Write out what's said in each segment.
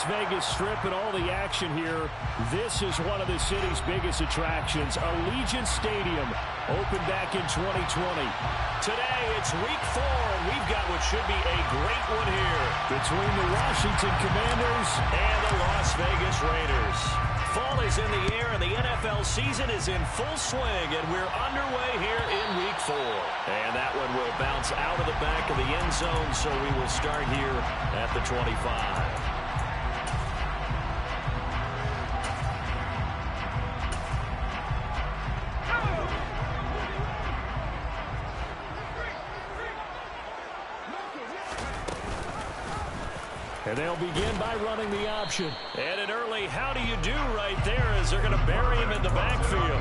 Vegas Strip and all the action here. This is one of the city's biggest attractions. Allegiant Stadium opened back in 2020. Today it's week 4, and we've got what should be a great one here between the Washington Commanders and the Las Vegas Raiders. Fall is in the air, and the NFL season is in full swing, and we're underway here in week 4. And that one will bounce out of the back of the end zone, so we will start here at the 25. And they'll begin by running the option. And an early how do you do right there as they're going to bury him in the backfield.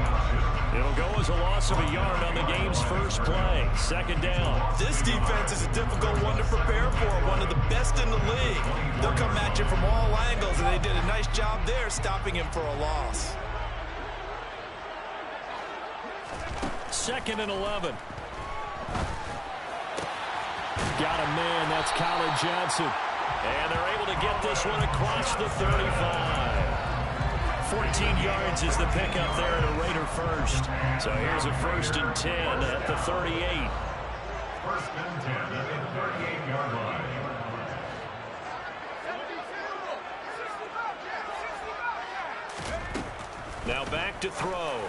It'll go as a loss of a yard on the game's first play. Second down. This defense is a difficult one to prepare for, one of the best in the league. They'll come at you from all angles, and they did a nice job there stopping him for a loss. 2nd and 11. Got a man, that's Colin Johnson. And they're able to get this one across the 35. 14 yards is the pickup there at a Raider first. So here's a 1st and 10 at the 38. 1st and 10 at the 38-yard line. Now back to throw.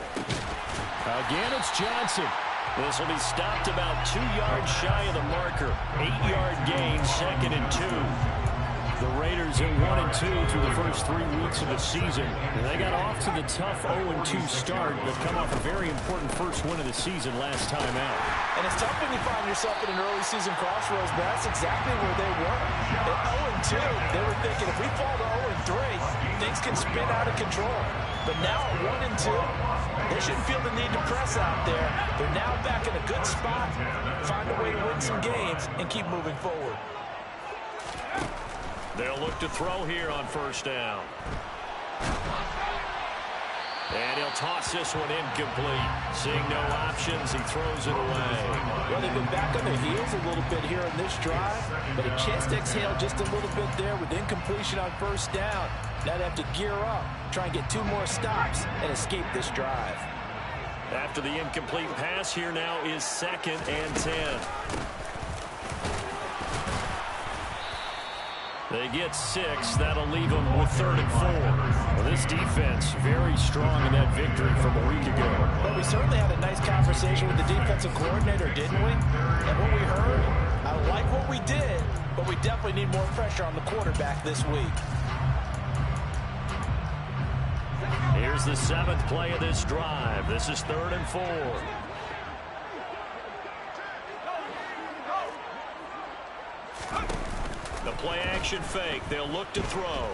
Again, it's Johnson. This will be stopped about 2 yards shy of the marker. 8-yard gain, 2nd and 2. The Raiders in 1-2 through the first 3 weeks of the season. And they got off to the tough 0-2 start, but come off a very important first win of the season last time out. And it's tough when you find yourself in an early season crossroads, but that's exactly where they were. At 0-2, they were thinking if we fall to 0-3, things can spin out of control. But now at 1-2, they shouldn't feel the need to press out there. They're now back in a good spot, find a way to win some games, and keep moving forward. They'll look to throw here on 1st down. And he'll toss this one incomplete. Seeing no options, he throws it away. Well, they've been back on their heels a little bit here in this drive, but a chance to exhale just a little bit there with incompletion on 1st down. Now they have to gear up, try and get 2 more stops, and escape this drive. After the incomplete pass, here now is 2nd and 10. They get 6. That'll leave them with 3rd and 4. Well, this defense very strong in that victory from a week ago. Well, we certainly had a nice conversation with the defensive coordinator, didn't we? And what we heard, I like what we did, but we definitely need more pressure on the quarterback this week. Here's the 7th play of this drive. This is 3rd and 4. The play-action fake. They'll look to throw.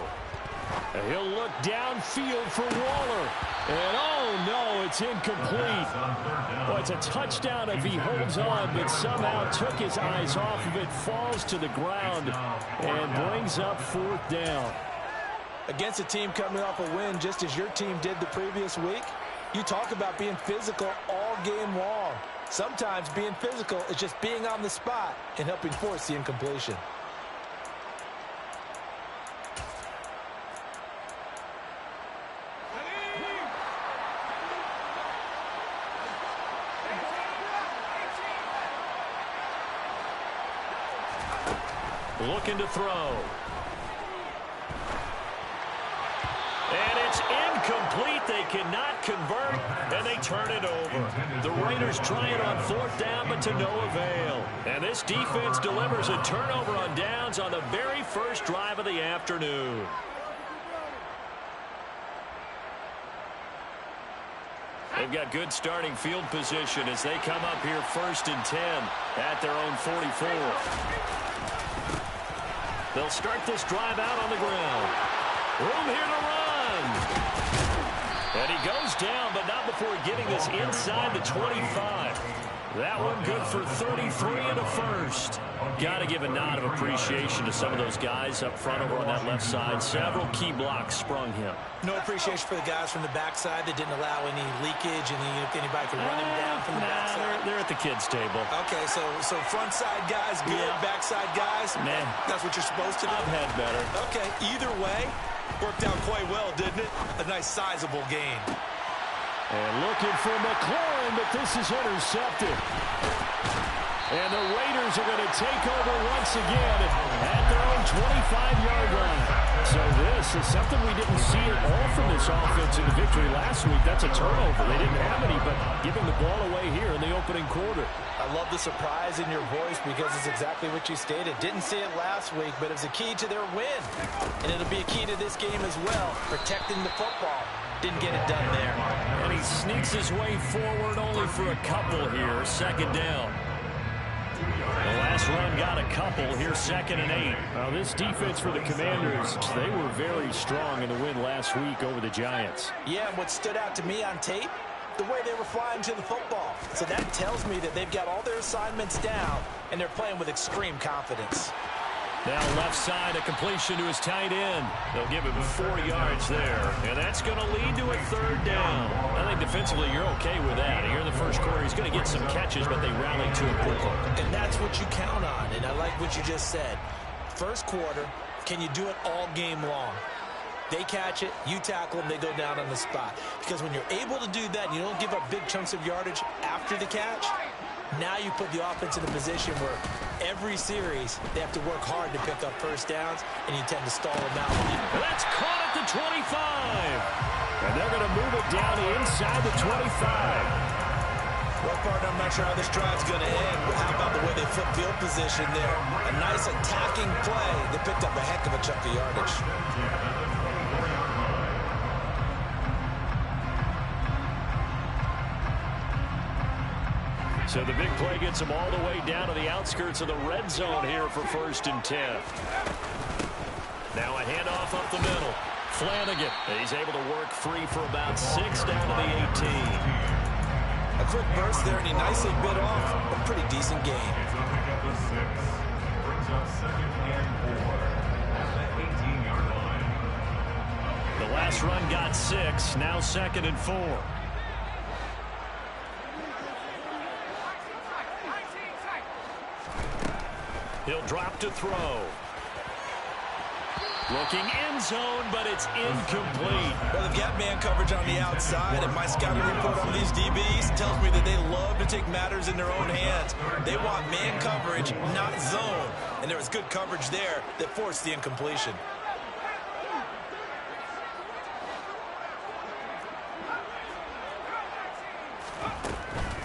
And he'll look downfield for Waller. And, oh, no, it's incomplete. Well, it's a touchdown if he holds on, but somehow took his eyes off of it, falls to the ground, and brings up 4th down. Against a team coming off a win just as your team did the previous week, you talk about being physical all game long. Sometimes being physical is just being on the spot and helping force the incompletion. Looking to throw. And it's incomplete. They cannot convert, and they turn it over. The Raiders try it on 4th down, but to no avail. And this defense delivers a turnover on downs on the very first drive of the afternoon. They've got good starting field position as they come up here 1st and 10 at their own 44. They'll start this drive out on the ground. Room here to run. And he goes down, but not before getting this inside the 25. That one good for 33 and a 1st. Got to give a nod of appreciation to some of those guys up front over on that left side. Several key blocks sprung him. No appreciation for the guys from the backside that didn't allow any leakage and anybody could run him down from the backside. They're at the kids' table. Okay, so front side guys good, backside guys, nah. That's what you're supposed to do? I've had better. Okay, either way, nice sizable gain. And looking for McLaurin, but this is intercepted. And the Raiders are going to take over once again at their own 25-yard line. So this is something we didn't see at all from this offense in the victory last week. That's a turnover. They didn't have any, but giving the ball away here in the opening quarter. I love the surprise in your voice because it's exactly what you stated. Didn't see it last week, but it was a key to their win. And it'll be a key to this game as well, protecting the football. Didn't get it done there. And he sneaks his way forward only for a couple here. Second down. The last run got a couple. Here, 2nd and 8. Now, this defense for the Commanders, they were very strong in the win last week over the Giants. Yeah, and what stood out to me on tape, the way they were flying to the football. So that tells me that they've got all their assignments down, and they're playing with extreme confidence. Now left side, a completion to his tight end. They'll give him 4 yards there, and that's going to lead to a 3rd down. I think defensively you're okay with that. Here in the first quarter, he's going to get some catches, but they rally to him quickly. And that's what you count on, and I like what you just said. First quarter, can you do it all game long? They catch it, you tackle them, they go down on the spot. Because when you're able to do that, and you don't give up big chunks of yardage after the catch, now you put the offense in a position where every series they have to work hard to pick up first downs, and you tend to stall them out. That's caught at the 25. And they're going to move it down inside the 25. Well, partner, I'm not sure how this drive's going to end, but how about the way they flip field position there? A nice attacking play. They picked up a heck of a chunk of yardage. So the big play gets him all the way down to the outskirts of the red zone here for 1st and 10. Now a handoff up the middle. Flanagan, he's able to work free for about 6 down to the 18. A quick burst there, and he nicely bit off a pretty decent gain. The last run got 6, now 2nd and 4. He'll drop to throw. Looking end zone, but it's incomplete. Well, they've got man coverage on the outside, and my scouting report on these DBs tells me that they love to take matters in their own hands. They want man coverage, not zone. And there was good coverage there that forced the incompletion.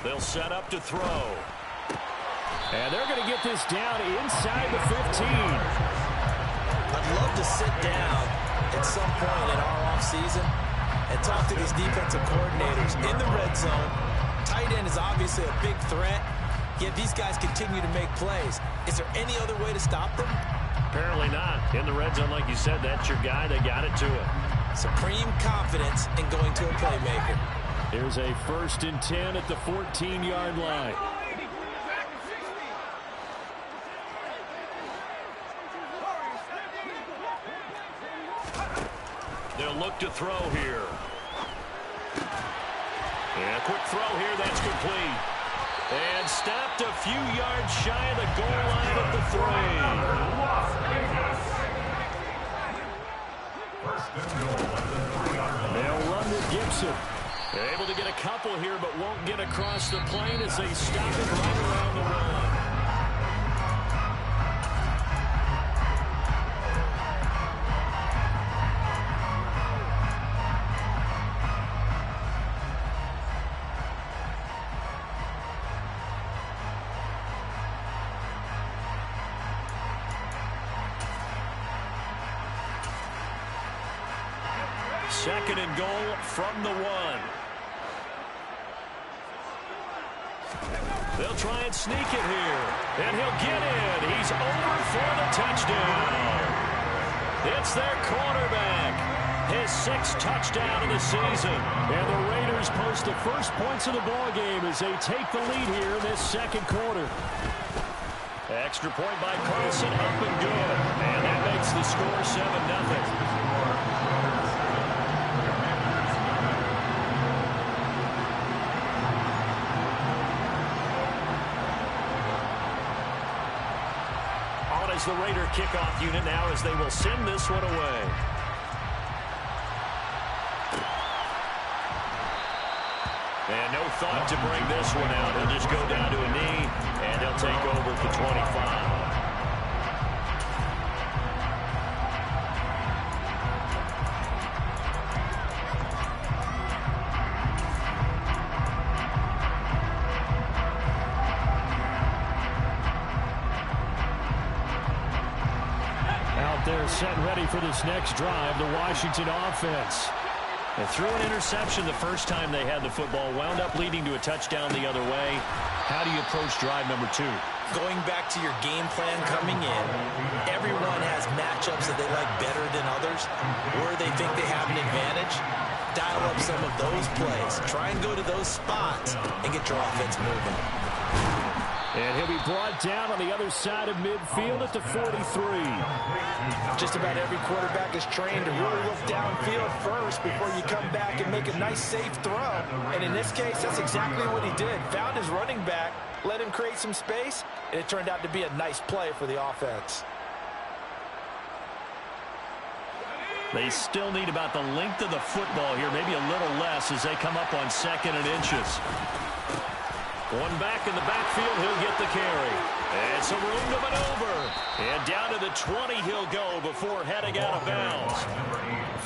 They'll set up to throw. And they're going to get this down inside the 15. I'd love to sit down at some point in our offseason and talk to these defensive coordinators in the red zone. Tight end is obviously a big threat, yet these guys continue to make plays. Is there any other way to stop them? Apparently not. In the red zone, like you said, that's your guy. They got it to him. Supreme confidence in going to a playmaker. Here's a 1st and 10 at the 14-yard line. They'll look to throw here. And a quick throw here, that's complete. And stopped a few yards shy of the goal line at the 3. They'll run to Gibson. They're able to get a couple here, but won't get across the plane as they stop it right around the run. Second and goal from the 1. They'll try and sneak it here. And he'll get in. He's over for the touchdown. It's their quarterback. His 6th touchdown of the season. And the Raiders post the first points of the ball game as they take the lead here in this 2nd quarter. Extra point by Carlson, up and good. And that makes the score 7-0. Is the Raider kickoff unit now as they will send this one away. And no thought to bring this one out. He'll just go down to a knee, and he'll take over at the 25. They're set and ready for this next drive, the Washington offense. They threw an interception the first time they had the football, wound up leading to a touchdown the other way. How do you approach drive number 2? Going back to your game plan coming in, everyone has matchups that they like better than others, where they think they have an advantage. Dial up some of those plays. Try and go to those spots and get your offense moving. And he'll be brought down on the other side of midfield at the 43. Just about every quarterback is trained to really look downfield first before you come back and make a nice, safe throw. And in this case, that's exactly what he did. Found his running back, let him create some space, and it turned out to be a nice play for the offense. They still need about the length of the football here, maybe a little less as they come up on 2nd and inches. One back in the backfield, he'll get the carry. And some room to maneuver. And down to the 20 he'll go before heading out of bounds.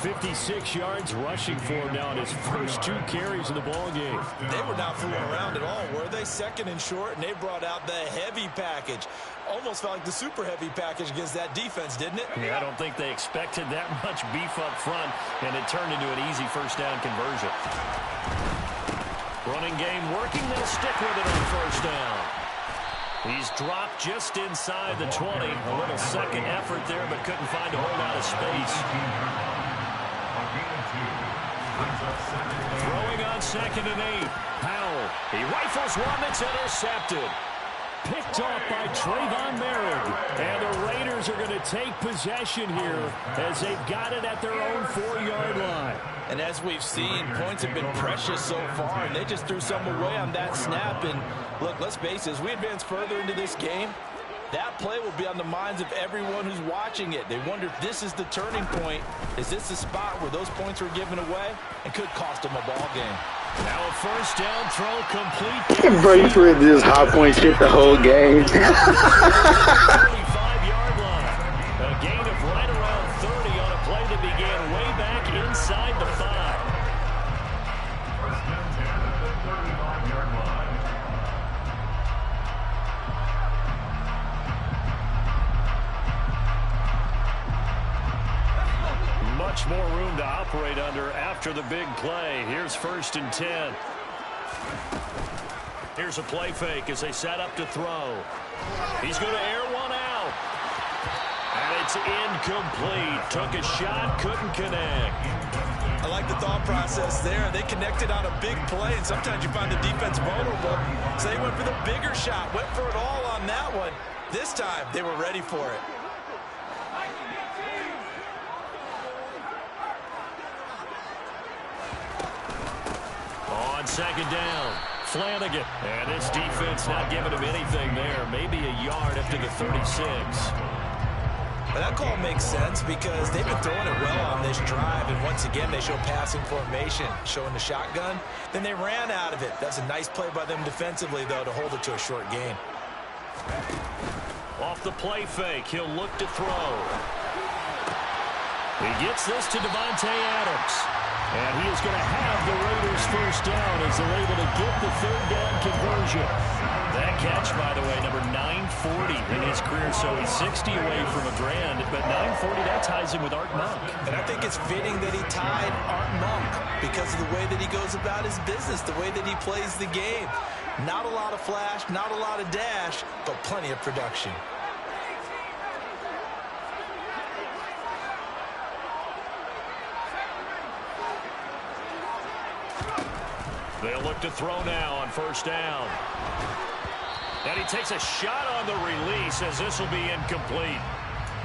56 yards rushing for him now in his first 2 carries in the ballgame. They were not fooling around at all, were they? 2nd and short, and they brought out the heavy package. Almost felt like the super heavy package against that defense, didn't it? Yeah, I don't think they expected that much beef up front, and it turned into an easy first down conversion. Running game working. They'll stick with it on first down. He's dropped just inside the 20. A little second effort there, but couldn't find a whole lot of space. Throwing on 2nd and 8. Powell. He rifles one that's intercepted. Picked off by Trayvon Merrick. And the Raiders are going to take possession here as they've got it at their own 4-yard line. And as we've seen, points have been precious so far, and they just threw some away on that snap. And look, let's face it, as we advance further into this game, that play will be on the minds of everyone who's watching it. They wonder if this is the turning point. Is this the spot where those points were given away and could cost them a ball game? Now a first down throw complete. Bro, you for this high point shit the whole game. 35-yard line. A gain of right around 30 on a play that began way back inside the 5. First and 10 at the 35-yard line. Much more room to operate under after the big play. Here's 1st and 10. Here's a play fake as they set up to throw. He's going to air one out. And it's incomplete. Took a shot, couldn't connect. I like the thought process there. They connected on a big play, and sometimes you find the defense vulnerable. So they went for the bigger shot, went for it all on that one. This time, they were ready for it. On 2nd down, Flanagan. And this defense not giving him anything there. Maybe a yard up to the 36. But that call makes sense because they've been throwing it well on this drive, and once again they show passing formation, showing the shotgun. Then they ran out of it. That's a nice play by them defensively, though, to hold it to a short gain. Off the play fake, he'll look to throw. He gets this to Devontae Adams. And he is going to have the Raiders first down as they're able to get the 3rd down conversion. That catch, by the way, number 940 in his career, so he's 60 away from a grand, but 940, that ties him with Art Monk. And I think it's fitting that he tied Art Monk because of the way that he goes about his business, the way that he plays the game. Not a lot of flash, not a lot of dash, but plenty of production. They'll look to throw now on first down. And he takes a shot on the release as this will be incomplete.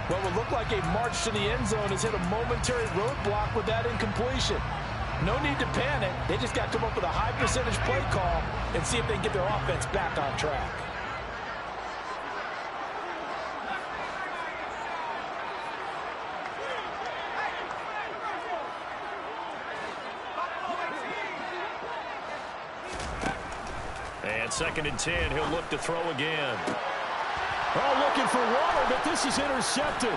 What would look like a march to the end zone has hit a momentary roadblock with that incompletion. No need to panic. They just got to come up with a high percentage play call and see if they can get their offense back on track. And 2nd and 10, he'll look to throw again. Oh, looking for Waller, but this is intercepted.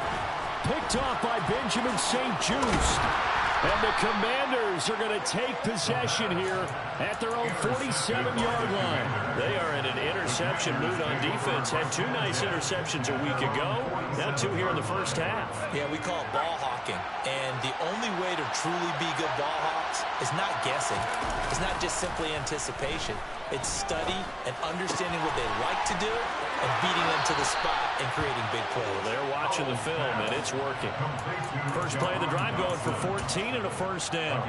Picked off by Benjamin St. Just. And the Commanders are going to take possession here at their own 47-yard line. They are in an interception mood on defense. Had 2 nice interceptions a week ago. Now 2 here in the first half. Yeah, we call it ball hawking. And the only way to truly be good ball hawks is not guessing. It's not just simply anticipation. It's study and understanding what they like to do and beating them to the spot and creating big plays. Well, they're watching the film, and it's working. First play of the drive going for 14 and a first down.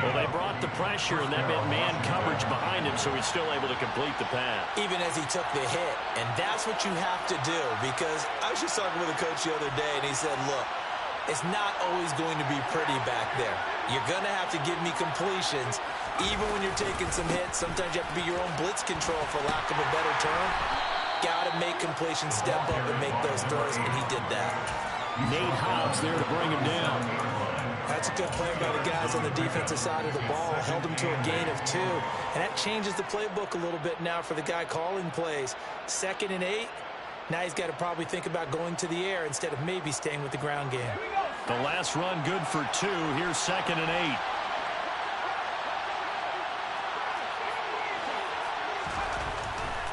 Well, they brought the pressure, and that meant man coverage behind him, so he's still able to complete the pass. Even as he took the hit, and that's what you have to do, because I was just talking with a coach the other day, and he said, look, it's not always going to be pretty back there. You're going to have to give me completions. Even when you're taking some hits, sometimes you have to be your own blitz control, for lack of a better term. Got to make completions, step up, and make those throws, and he did that. Nate Hobbs there to bring him down. That's a good play by the guys on the defensive side of the ball. Held him to a gain of 2. And that changes the playbook a little bit now for the guy calling plays. 2nd and 8. Now he's got to probably think about going to the air instead of maybe staying with the ground game. The last run good for 2. Here's 2nd and 8.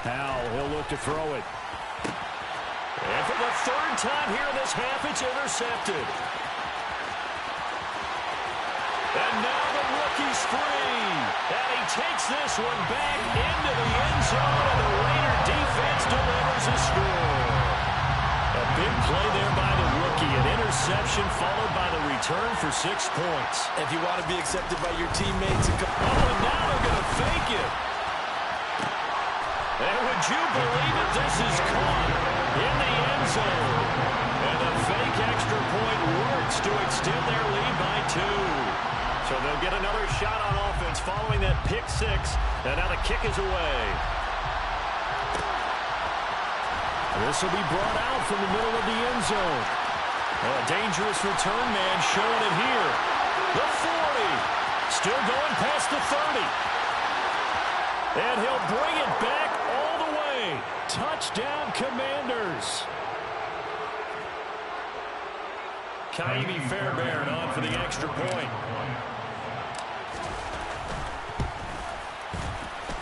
Now he'll look to throw it. And for the 3rd time here in this half, it's intercepted. And now the rookie's free. And he takes this one back into the end zone, and the Raider defense delivers a score. A big play there by the rookie. An interception followed by the return for 6 points. If you want to be accepted by your teammates. And now they're going to fake it. And would you believe it? This is caught in the end zone. And the fake extra point works to extend their lead by 2. So they'll get another shot on offense following that pick 6. And now the kick is away. This will be brought out from the middle of the end zone. A dangerous return man showing it here. The 40. Still going past the 30. And he'll bring it back all the way. Touchdown, Commanders. Kaimi Fairbairn on for the extra point.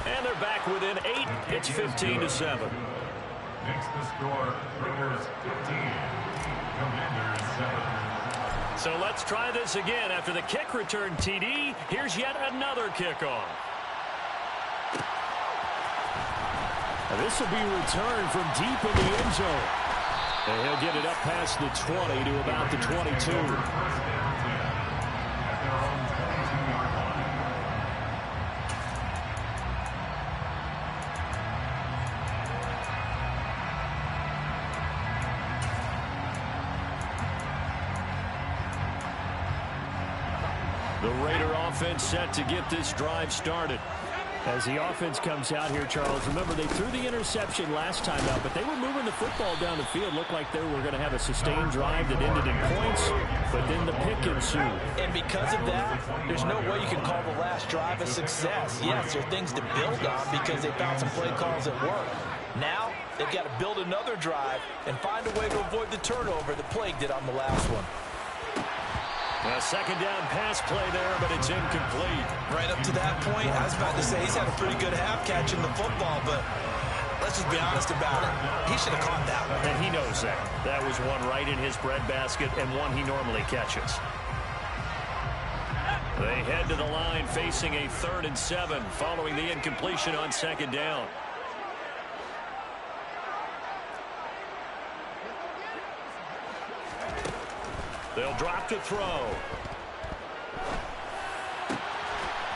And they're back within 8. It's 15-7. Makes the score Raiders 15, Commanders 7. So let's try this again. After the kick return TD, here's yet another kickoff. This will be returned from deep in the end zone. And he'll get it up past the 20 to about the 22. The Raider offense set to get this drive started. As the offense comes out here, Charles, remember they threw the interception last time out, but they were moving the football down the field. Looked like they were going to have a sustained drive that ended in points, but then the pick ensued. And because of that, there's no way you can call the last drive a success. Yes, there are things to build on because they found some play calls that work. Now, they've got to build another drive and find a way to avoid the turnover that plagued it on the last one. A second down pass play there, but it's incomplete. Right up to that point, I was about to say he's had a pretty good half catching the football, but let's just be honest about it. He should have caught that one. And he knows that. That was one right in his breadbasket and one he normally catches. They head to the line facing a 3rd and 7 following the incompletion on second down. They'll drop to throw.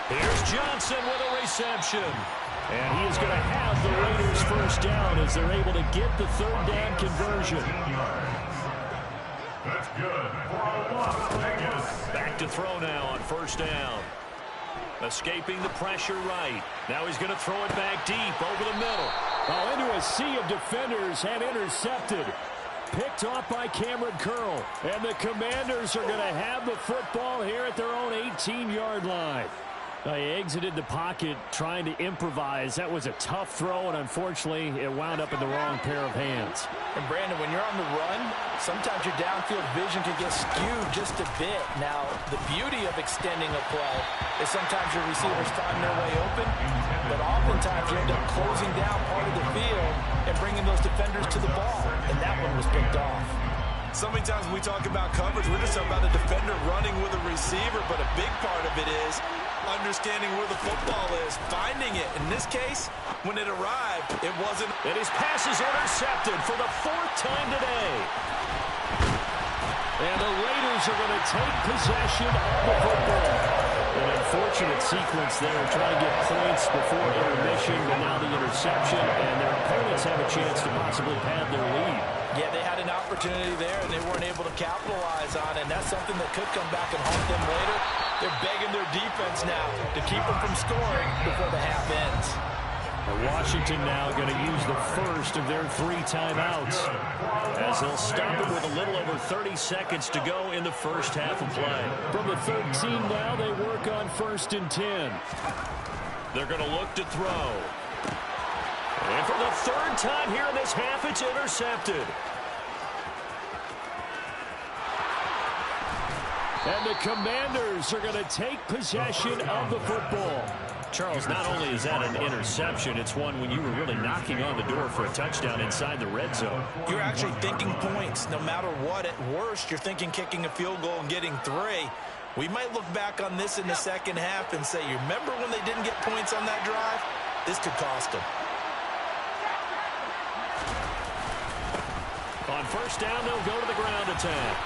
Here's Johnson with a reception. And he is going to have the Raiders first down as they're able to get the 3rd down conversion. That's good for Las Vegas. Back to throw now on first down. Escaping the pressure right. Now he's going to throw it back deep over the middle. Oh, into a sea of defenders and intercepted. Picked off by Cameron Curl. And the Commanders are going to have the football here at their own 18-yard line. He exited the pocket trying to improvise. That was a tough throw, and unfortunately, it wound up in the wrong pair of hands. And, Brandon, when you're on the run, sometimes your downfield vision can get skewed just a bit. Now, the beauty of extending a play is sometimes your receivers find their way open, but oftentimes you end up closing down part of the field and bringing those defenders to the ball, and that one was picked off. So many times when we talk about coverage, we're just talking about a defender running with a receiver, but a big part of it is understanding where the football is, finding it. In this case, when it arrived, it wasn't. And his pass is intercepted for the 4th time today. And the Raiders are going to take possession of the football. An unfortunate sequence there, trying to get points before intermission, but now the interception, and their opponents have a chance to possibly pad their lead. Yeah, they had an opportunity there, and they weren't able to capitalize on it, and that's something that could come back and haunt them later. They're begging their defense now to keep them from scoring before the half ends. Washington now going to use the first of their 3 timeouts, as they'll stop it with a little over 30 seconds to go in the first half of play. From the 13 now, they work on 1st and 10. They're going to look to throw. And for the 3rd time here in this half, it's intercepted. And the Commanders are going to take possession of the football. Charles, not only is that an interception, it's one when you were really knocking on the door for a touchdown inside the red zone. You're actually thinking points no matter what. At worst, you're thinking kicking a field goal and getting 3. We might look back on this in the second half and say, you remember when they didn't get points on that drive? This could cost them. On 1st down, they'll go to the ground attack.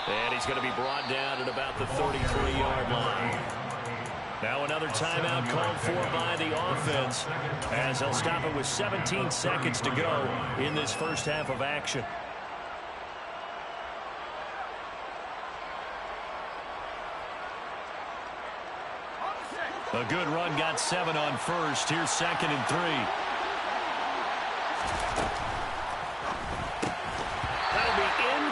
And he's going to be brought down at about the 33-yard line. Now another timeout called for by the offense, as they'll stop it with 17 seconds to go in this first half of action. A good run, got 7 on 1st. Here's 2nd and 3.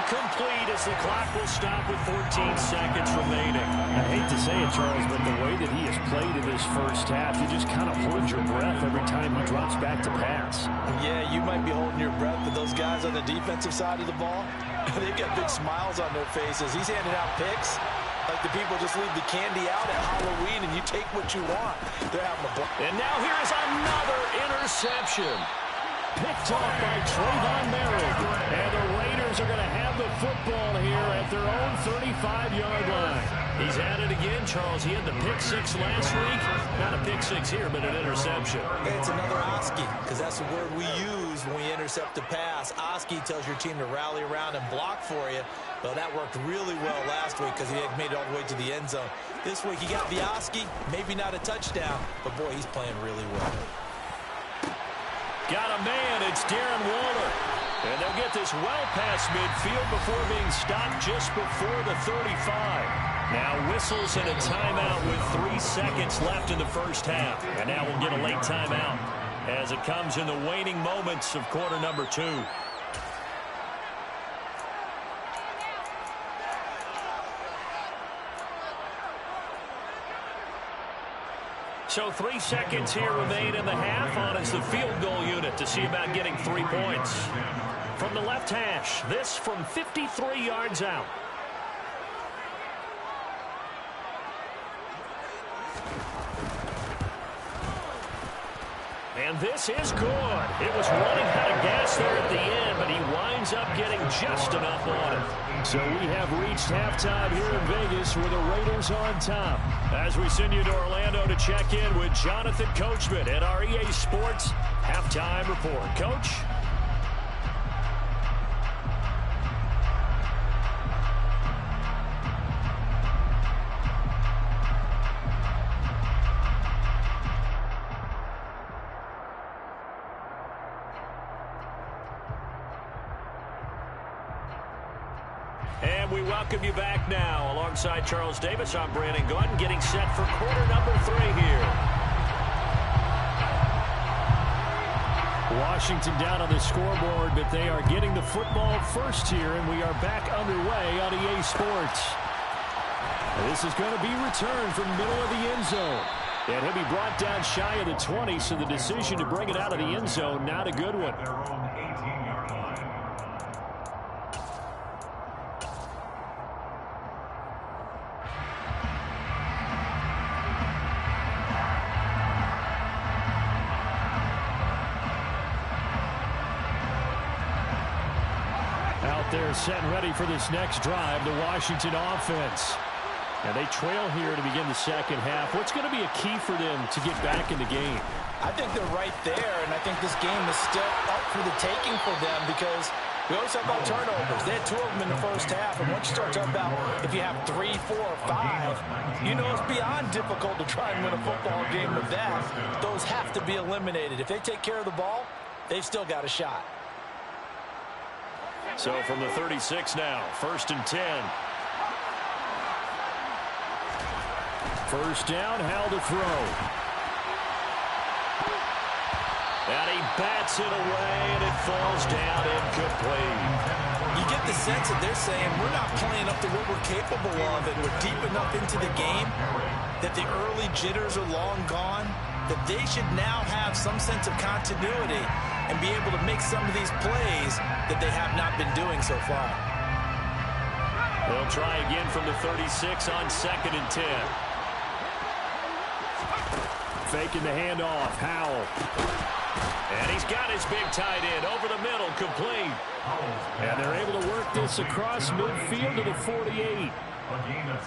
Complete as the clock will stop with 14 seconds remaining. I hate to say it, Charles, but the way that he has played in this first half, you just kind of hold your breath every time he drops back to pass. Yeah, you might be holding your breath, but those guys on the defensive side of the ball, they've got big smiles on their faces. He's handing out picks like the people just leave the candy out at Halloween and you take what you want. They're having a ball. And now here is another interception. Picked off by Trayvon Merrick. And the Raiders are going to have the football here at their own 35-yard line. He's at it again, Charles. He had the pick 6 last week. Not a pick 6 here, but an interception. It's another Oski, because that's the word we use when we intercept a pass. Oski tells your team to rally around and block for you. Well, that worked really well last week because he had made it all the way to the end zone. This week he got the Oski, maybe not a touchdown, but boy, he's playing really well. Got a man, it's Darren Waller. And they'll get this well past midfield before being stopped just before the 35. Now whistles and a timeout with 3 seconds left in the first half. And now we'll get a late timeout as it comes in the waning moments of quarter number 2. So 3 seconds here remain in the half. On is the field goal unit to see about getting 3 points. From the left hash, this from 53 yards out. And this is good. It was running out of gas there at the end, but he winds up getting just enough on it. So we have reached halftime here in Vegas with the Raiders on top. As we send you to Orlando to check in with Jonathan Coachman at our EA Sports Halftime Report. Coach? And we welcome you back now. Alongside Charles Davis, I'm Brandon Gordon, getting set for quarter number 3 here. Washington down on the scoreboard, but they are getting the football first here, and we are back underway on EA Sports. And this is going to be returned from middle of the end zone. And he'll be brought down shy of the 20, so the decision to bring it out of the end zone, not a good one. Their own 18-yard line. Out there set and ready for this next drive, the Washington offense. And they trail here to begin the second half. What's going to be a key for them to get back in the game? I think they're right there, and I think this game is still up for the taking for them because we always talk about turnovers. They had 2 of them in the first half, and once you start talking about if you have 3, 4, or 5, you know it's beyond difficult to try and win a football game with that. Those have to be eliminated. If they take care of the ball, they've still got a shot. So from the 36 now, 1st and 10. First down, Howell to throw. And he bats it away, and it falls down incomplete. You get the sense that they're saying we're not playing up to what we're capable of, and we're deep enough into the game that the early jitters are long gone, that they should now have some sense of continuity and be able to make some of these plays that they have not been doing so far. They'll try again from the 36 on 2nd and 10. Faking the handoff, Howell. And he's got his big tight end over the middle, complete. And they're able to work this across midfield to the 48.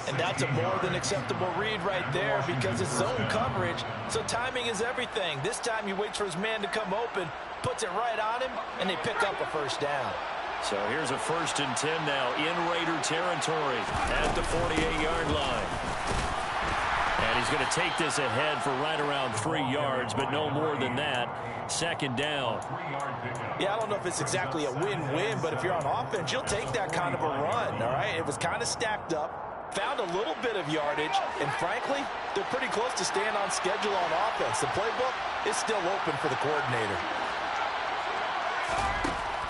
And that's a more than acceptable read right there because it's zone coverage, so timing is everything. This time he waits for his man to come open, puts it right on him, and they pick up a first down. So here's a 1st and 10 now in Raider territory at the 48-yard line. And he's going to take this ahead for right around 3 yards, but no more than that. 2nd down. Yeah, I don't know if it's exactly a win-win, but if you're on offense, you'll take that kind of a run, all right? It was kind of stacked up, found a little bit of yardage, and frankly, they're pretty close to staying on schedule on offense. The playbook is still open for the coordinator.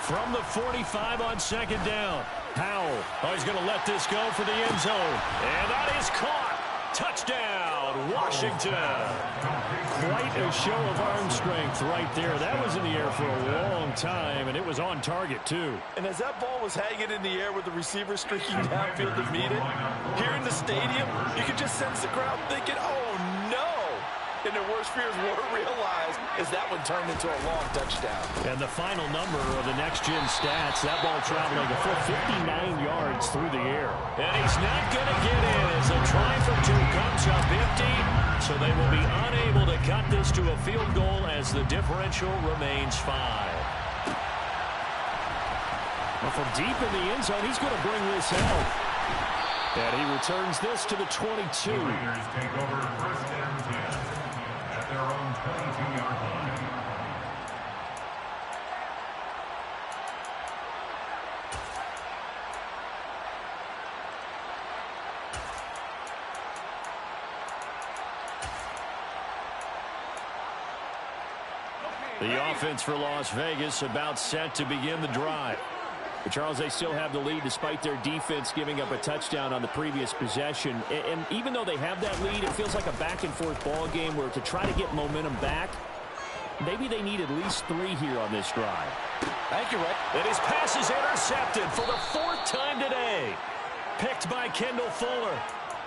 From the 45 on 2nd down, Howell. Oh, he's going to let this go for the end zone. And that is caught. Touchdown, Washington. Quite a show of arm strength right there. That was in the air for a long time, and it was on target, too. And as that ball was hanging in the air with the receiver streaking downfield to meet it, here in the stadium, you could just sense the crowd thinking, oh, no. And their worst fears were realized as that one turned into a long touchdown. And the final number of the next-gen stats, that ball traveling a full 59 yards through the air. And he's not going to get in as a try for 2 comes up empty. So they will be unable to cut this to a field goal as the differential remains 5. Well, from deep in the end zone, he's going to bring this out. And he returns this to the 22. The Raiders take over 1st and 10 at their own 22-yard line. The offense for Las Vegas about set to begin the drive. But Charles, they still have the lead despite their defense giving up a touchdown on the previous possession. And even though they have that lead, it feels like a back-and-forth ball game where to try to get momentum back, maybe they need at least 3 here on this drive. Thank you, Rick. And his pass is intercepted for the 4th time today. Picked by Kendall Fuller.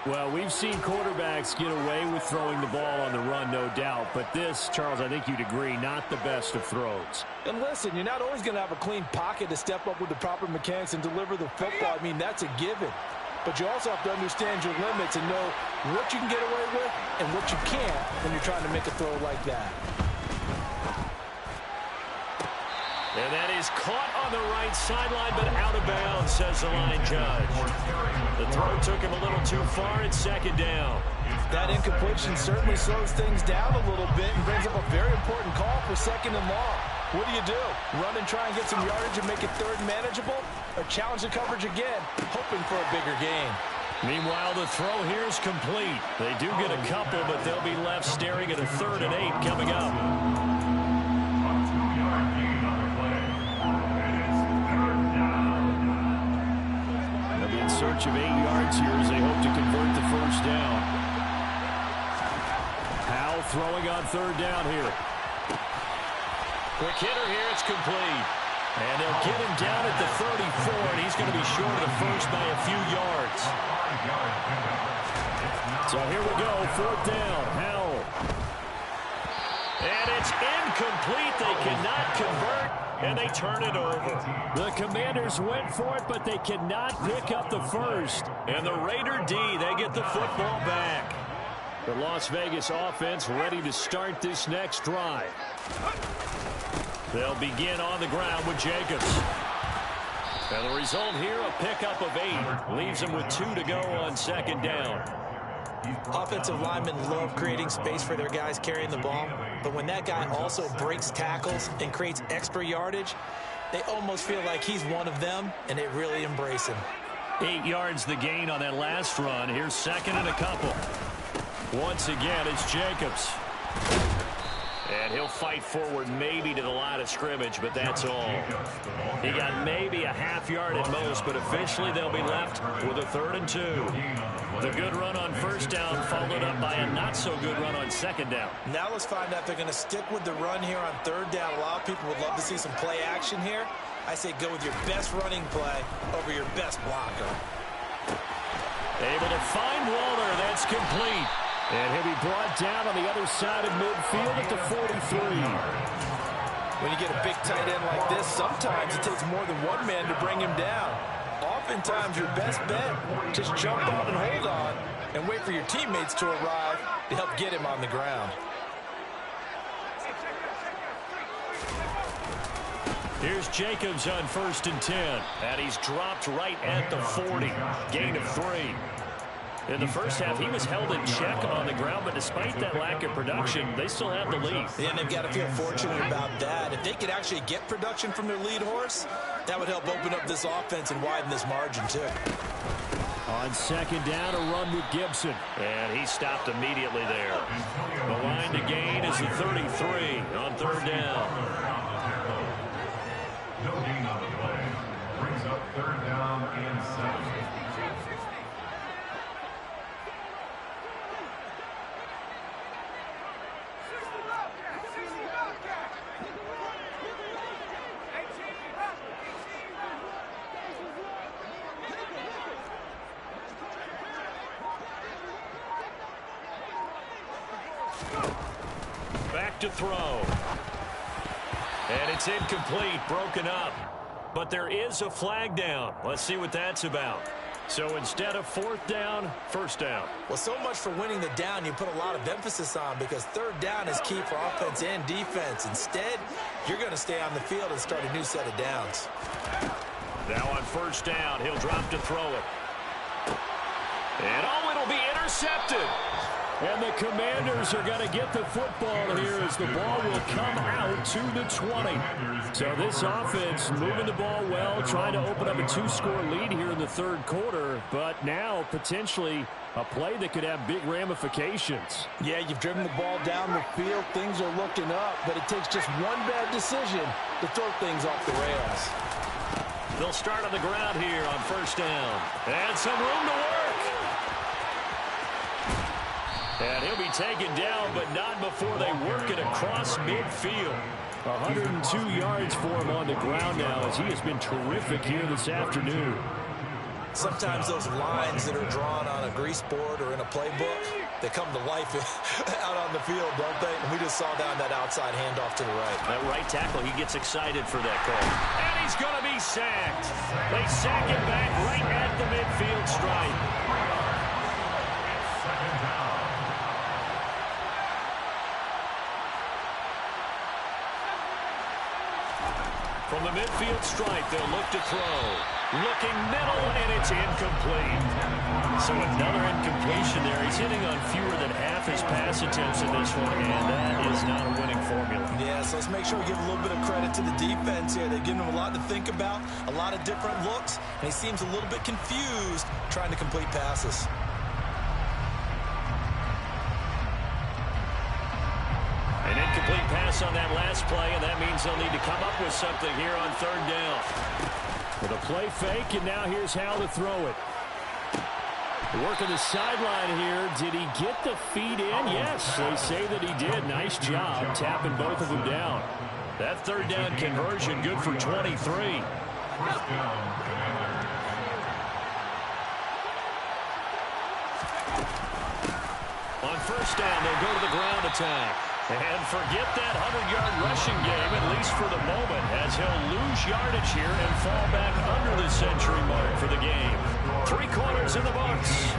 Well, we've seen quarterbacks get away with throwing the ball on the run, no doubt. But this, Charles, I think you'd agree, not the best of throws. And listen, you're not always going to have a clean pocket to step up with the proper mechanics and deliver the football. I mean, that's a given. But you also have to understand your limits and know what you can get away with and what you can't when you're trying to make a throw like that. And that is caught on the right sideline, but out of bounds, says the line judge. The throw took him a little too far. It's 2nd down. That incompletion certainly slows things down a little bit and brings up a very important call for 2nd and long. What do? Run and try and get some yardage and make it 3rd manageable? Or challenge the coverage again, hoping for a bigger gain? Meanwhile, the throw here is complete. They do get a couple, but they'll be left staring at a 3rd and 8 coming up. Search of 8 yards here as they hope to convert the on third down here. Quick hitter here. It's complete. And they'll get him down at the 34, and he's going to be short of the first by a few yards. So here we go, fourth down. Howell. And it's incomplete. They cannot convert, and they turn it over. The Commanders went for it, but they cannot pick up the first. And the Raider D, they get the football back. The Las Vegas offense ready to start this next drive. They'll begin on the ground with Jacobs. And the result here, a pickup of 8. Leaves them with 2 to go on second down. Offensive linemen love creating space for their guys carrying the ball, but when that guy also breaks tackles and creates extra yardage, they almost feel like he's one of them, and they really embrace him. 8 yards the gain on that last run. Here's second and a couple. Once again, it's Jacobs. And he'll fight forward maybe to the line of scrimmage, but that's all. He got maybe a half yard at most, but officially they'll be left with a 3rd and 2. The good run on first down followed up by a not-so-good run on second down. Now let's find out if they're going to stick with the run here on third down. A lot of people would love to see some play action here. I say go with your best running play over your best blocker. Able to find Waller. That's complete. And he'll be brought down on the other side of midfield at the 43. When you get a big tight end like this, sometimes it takes more than one man to bring him down. Oftentimes, your best bet, just jump on and hold on and wait for your teammates to arrive to help get him on the ground. Here's Jacobs on 1st and 10. And he's dropped right at the 40. Gain of 3. In the first half, he was held in check on the ground, but despite that lack of production, they still have the lead. Yeah, and they've got to feel fortunate about that. If they could actually get production from their lead horse, that would help open up this offense and widen this margin, too. On second down, a run with Gibson. And he stopped immediately there. The line to gain is the 33 on third down. No gain on the play. Brings up third down and 7. Back to throw. And it's incomplete, broken up. But there is a flag down. Let's see what that's about. So instead of 4th down, 1st down. Well, so much for winning the down you put a lot of emphasis on, because third down is key for offense and defense. Instead, you're going to stay on the field and start a new set of downs. Now on 1st down, he'll drop to throw it. And oh, it'll be intercepted. And the Commanders are going to get the football here as the ball will come out to the 20. So this offense moving the ball well, trying to open up a 2-score lead here in the third quarter, but now potentially a play that could have big ramifications. Yeah, you've driven the ball down the field. Things are looking up, but it takes just one bad decision to throw things off the rails. They'll start on the ground here on 1st down. And some room to work. And he'll be taken down, but not before they work it across midfield. 102 yards for him on the ground now, as he has been terrific here this afternoon. Sometimes those lines that are drawn on a grease board or in a playbook, they come to life out on the field, don't they? And we just saw down that outside handoff to the right. That right tackle, he gets excited for that call. And he's going to be sacked. They sack him back right at the midfield stripe. From the midfield stripe, they'll look to throw. Looking middle, and it's incomplete. So another incompletion there. He's hitting on fewer than half his pass attempts in this one, and that is not a winning formula. Yeah, so let's make sure we give a little bit of credit to the defense here. They've given him a lot to think about, a lot of different looks, and he seems a little bit confused trying to complete passes. An incomplete pass on that last play, and that means they'll need to come up with something here on third down. With a play fake, and now here's how to throw it. Working the sideline here. Did he get the feet in? Yes, they say that he did. Nice job tapping both of them down. That third down conversion good for 23. On first down, they'll go to the ground attack. And forget that 100-yard rushing game, at least for the moment, as he'll lose yardage here and fall back under the century mark for the game. 3 quarters in the books.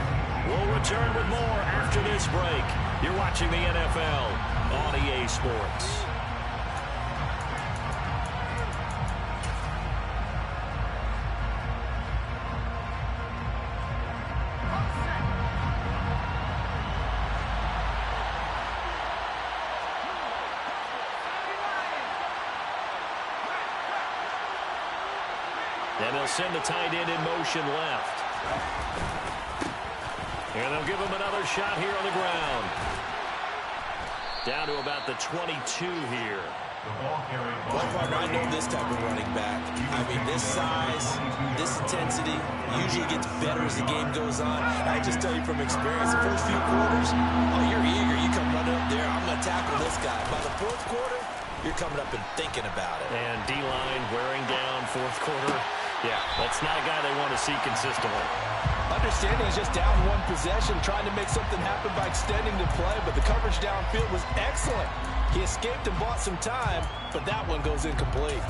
We'll return with more after this break. You're watching the NFL on EA Sports. And they'll send the tight end in motion left. And they'll give him another shot here on the ground. Down to about the 22 here. Well, partner, I know this type of running back. I mean, this size, this intensity usually gets better as the game goes on. I just tell you from experience, the first few quarters, oh, you're eager. You come running up there, I'm going to tackle this guy. By the fourth quarter, you're coming up and thinking about it. And D-line wearing down fourth quarter. Yeah, that's not a guy they want to see consistently. Understanding he's just down one possession, trying to make something happen by extending the play, but the coverage downfield was excellent. He escaped and bought some time, but that one goes incomplete.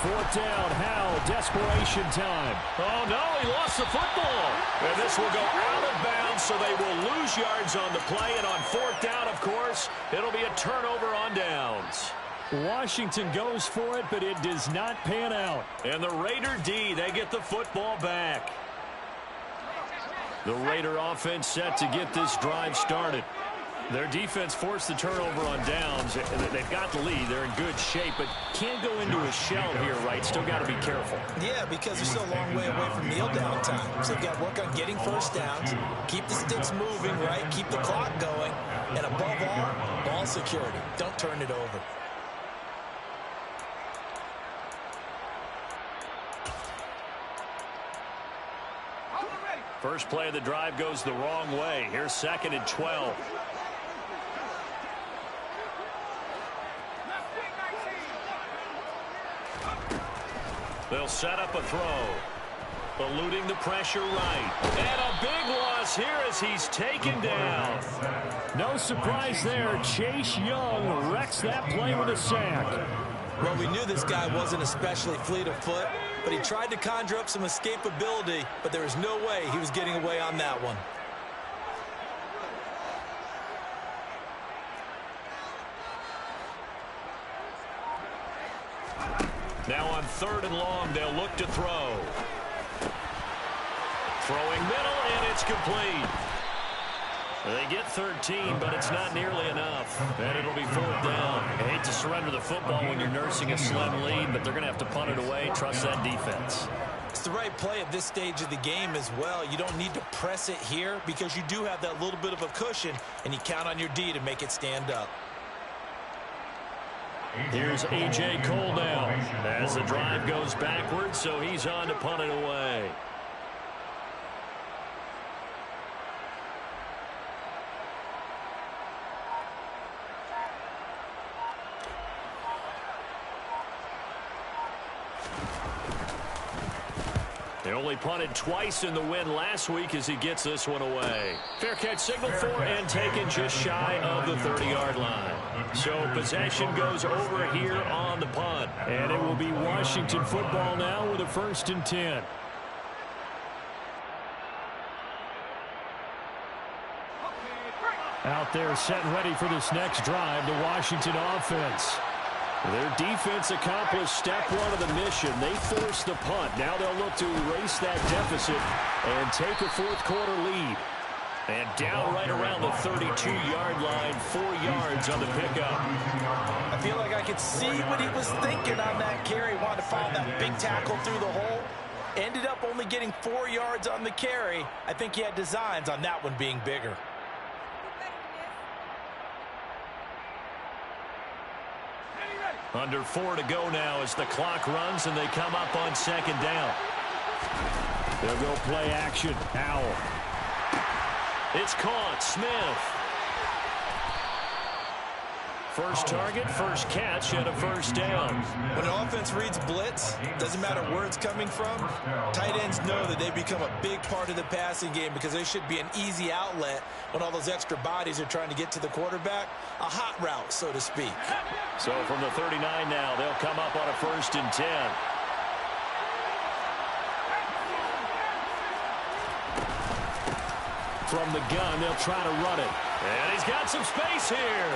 Fourth down, Howell, desperation time. Oh, no, he lost the football. And this will go out of bounds, so they will lose yards on the play. And on fourth down, of course, it'll be a turnover on downs. Washington goes for it, but it does not pan out. And the Raider D, they get the football back. The Raider offense set to get this drive started. Their defense forced the turnover on downs. They've got the lead. They're in good shape, but can't go into a shell here, right? Still got to be careful. Yeah, because they're still a long way away from kneel down time. So they've got to work on getting first downs, keep the sticks moving, right? Keep the clock going. And above all, ball security. Don't turn it over. First play of the drive goes the wrong way. Here's 2nd and 12. They'll set up a throw. Eluding the pressure right. And a big loss here as he's taken down. No surprise there. Chase Young wrecks that play with a sack. Well, we knew this guy wasn't especially fleet of foot, but he tried to conjure up some escapability, but there was no way he was getting away on that one. Now on 3rd and long, they'll look to throw. Throwing middle, and it's complete. They get 13, but it's not nearly enough. And it'll be 4th down. I hate to surrender the football when you're nursing a slim lead, but they're going to have to punt it away. Trust that defense. It's the right play at this stage of the game as well. You don't need to press it here because you do have that little bit of a cushion, and you count on your D to make it stand up. Here's A.J. Cole now as the drive goes backwards, so he's on to punt it away. They only punted twice in the win last week as he gets this one away. Fair catch signal for and taken just shy of the 30-yard line. So possession goes over here on the punt. And it will be Washington football now with a 1st and 10. Out there set and ready for this next drive, the Washington offense. Their defense accomplished step one of the mission. They forced the punt. Now they'll look to erase that deficit and take a fourth quarter lead. And down right around the 32-yard line, 4 yards on the pickup. I feel like I could see what he was thinking on that carry. Wanted to find that big tackle through the hole. Ended up only getting 4 yards on the carry. I think he had designs on that one being bigger. Under 4 to go now as the clock runs and they come up on second down. They'll go play action. Howell. It's caught. Smith. First target, first catch, and a first down. When an offense reads blitz, doesn't matter where it's coming from, tight ends know that they become a big part of the passing game because they should be an easy outlet when all those extra bodies are trying to get to the quarterback. A hot route, so to speak. So from the 39 now, they'll come up on a 1st and 10. From the gun, they'll try to run it. And he's got some space here.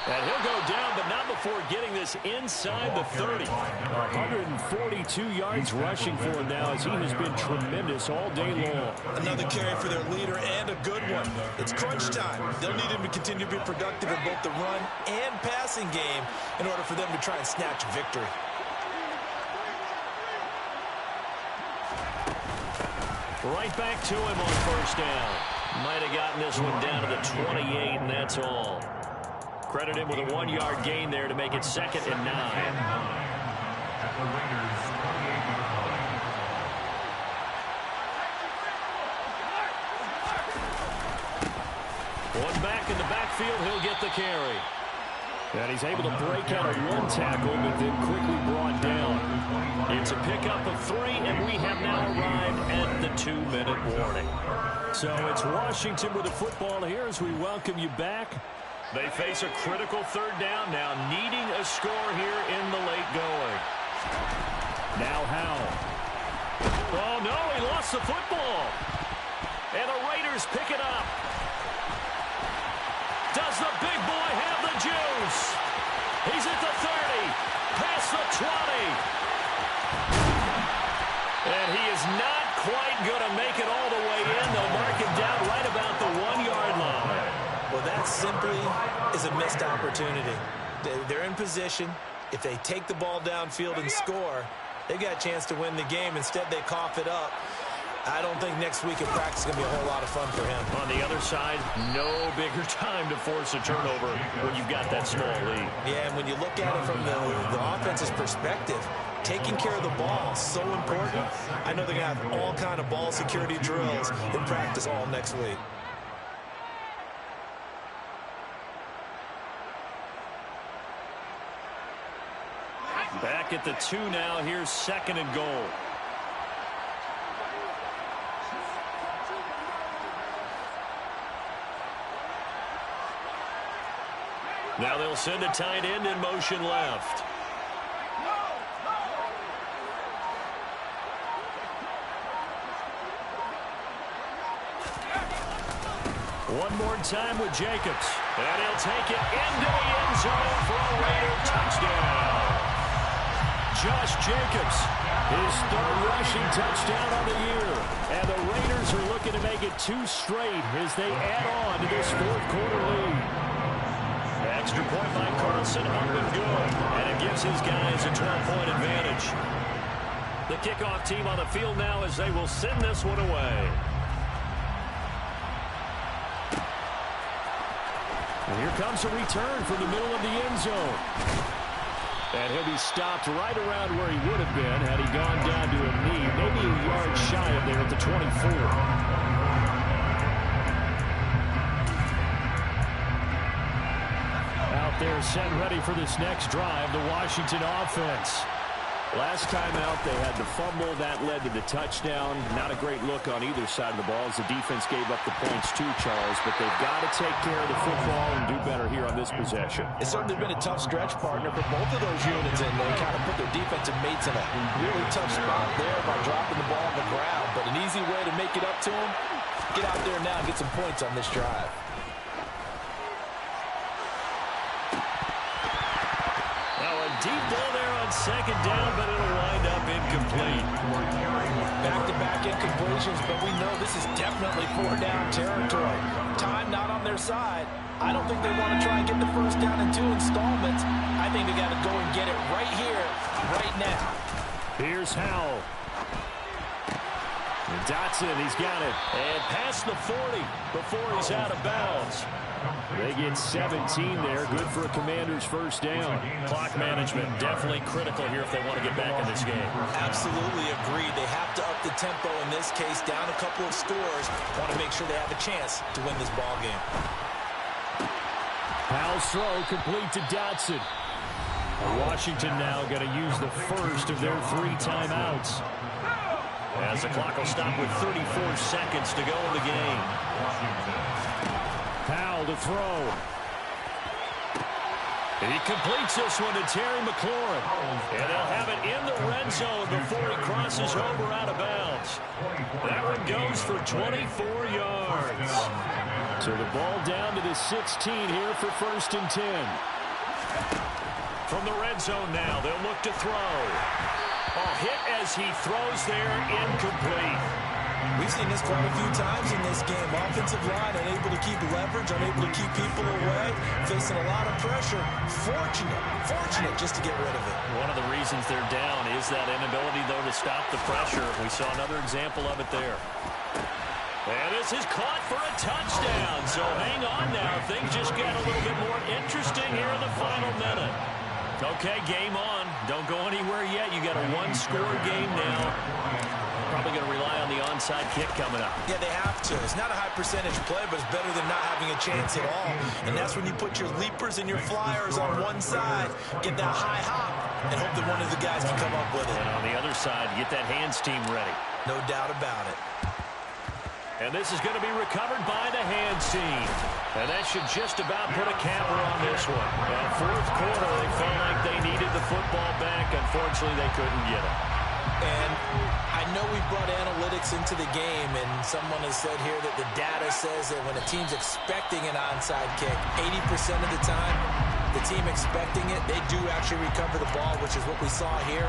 And he'll go down, but not before getting this inside the 30. 142 yards rushing for him now as he has been tremendous all day long. Another carry for their leader and a good one. It's crunch time. They'll need him to continue to be productive in both the run and passing game in order for them to try and snatch a victory. Right back to him on first down. Might have gotten this one down to the 28, and that's all. Credit him with a 1-yard gain there to make it 2nd and 9. At the Raiders' 28-yard line. One back in the backfield, he'll get the carry. And he's able to break out of one tackle, but then quickly brought down. It's a pickup of 3, and we have now arrived at the 2-minute warning. So it's Washington with the football here as we welcome you back. They face a critical 3rd down now, needing a score here in the late going. Now Howell. Oh, no, he lost the football. And the Raiders pick it up. Does the big boy have the juice? He's at the 30, past the 20. And he is not quite going to make it all the way in. They'll mark him down right about the 1-yard line. Well, that simply is a missed opportunity. They're in position. If they take the ball downfield and score, they've got a chance to win the game. Instead, they cough it up. I don't think next week in practice is going to be a whole lot of fun for him. On the other side, no bigger time to force a turnover when you've got that small lead. Yeah, and when you look at it from the offense's perspective, taking care of the ball is so important. I know they're going to have all kind of ball security drills in practice all next week. Back at the 2 now. Here's 2nd and goal. Now they'll send a tight end in motion left. One more time with Jacobs. And he'll take it into the end zone for a Raider touchdown. Josh Jacobs, his 3rd rushing touchdown on the year. And the Raiders are looking to make it 2 straight as they add on to this 4th quarter lead. Extra point by Carlson, up and good. And it gives his guys a 12-point advantage. The kickoff team on the field now as they will send this one away. And here comes a return from the middle of the end zone. And he'll be stopped right around where he would have been had he gone down to a knee, maybe a yard shy of there at the 24. They're set ready for this next drive, the Washington offense. Last time out, they had the fumble. That led to the touchdown. Not a great look on either side of the ball as the defense gave up the points too, Charles. But they've got to take care of the football and do better here on this possession. It's certainly been a tough stretch, partner, for both of those units, and they kind of put their defensive mates in a really tough spot there by dropping the ball on the ground. But an easy way to make it up to them, get out there now and get some points on this drive. on second down, but it'll wind up incomplete. Back-to-back incompletions, but we know this is definitely four-down territory. Time not on their side. I don't think they want to try and get the first down in 2 installments. I think they got to go and get it right here, right now. Here's Howell. And Dotson, he's got it. And past the 40 before he's out of bounds. They get 17 there. Good for a Commander's first down. Clock management definitely critical here if they want to get back in this game. Absolutely agreed. They have to up the tempo in this case, down a couple of scores. Want to make sure they have a chance to win this ball game. Howell's throw complete to Dotson. Washington now going to use the first of their 3 timeouts. As the clock will stop with 34 seconds to go in the game. Powell to throw. He completes this one to Terry McLaurin. And they'll have it in the red zone before he crosses over out of bounds. That one goes for 24 yards. So the ball down to the 16 here for 1st and 10. From the red zone now, they'll look to throw. A hit as he throws there, incomplete. We've seen this quite a few times in this game. Offensive line unable to keep leverage, unable to keep people away, facing a lot of pressure. Fortunate just to get rid of it. One of the reasons they're down is that inability, though, to stop the pressure. We saw another example of it there. And this is caught for a touchdown. So hang on now. Things just got a little bit more interesting here in the final minute. Okay, game on. Don't go anywhere yet. You got a 1-score game now. Probably going to rely on the onside kick coming up. Yeah, they have to. It's not a high percentage play, but it's better than not having a chance at all. And that's when you put your leapers and your flyers on one side, get that high hop, and hope that one of the guys can come up with it. And on the other side, get that hands team ready. No doubt about it. And this is going to be recovered by the hands team. And that should just about put a capper on this one. And 4th quarter, they felt like they needed the football back. Unfortunately, they couldn't get it. And I know we brought analytics into the game, and someone has said here that the data says that when a team's expecting an onside kick, 80% of the time, the team expecting it, they do actually recover the ball, which is what we saw here.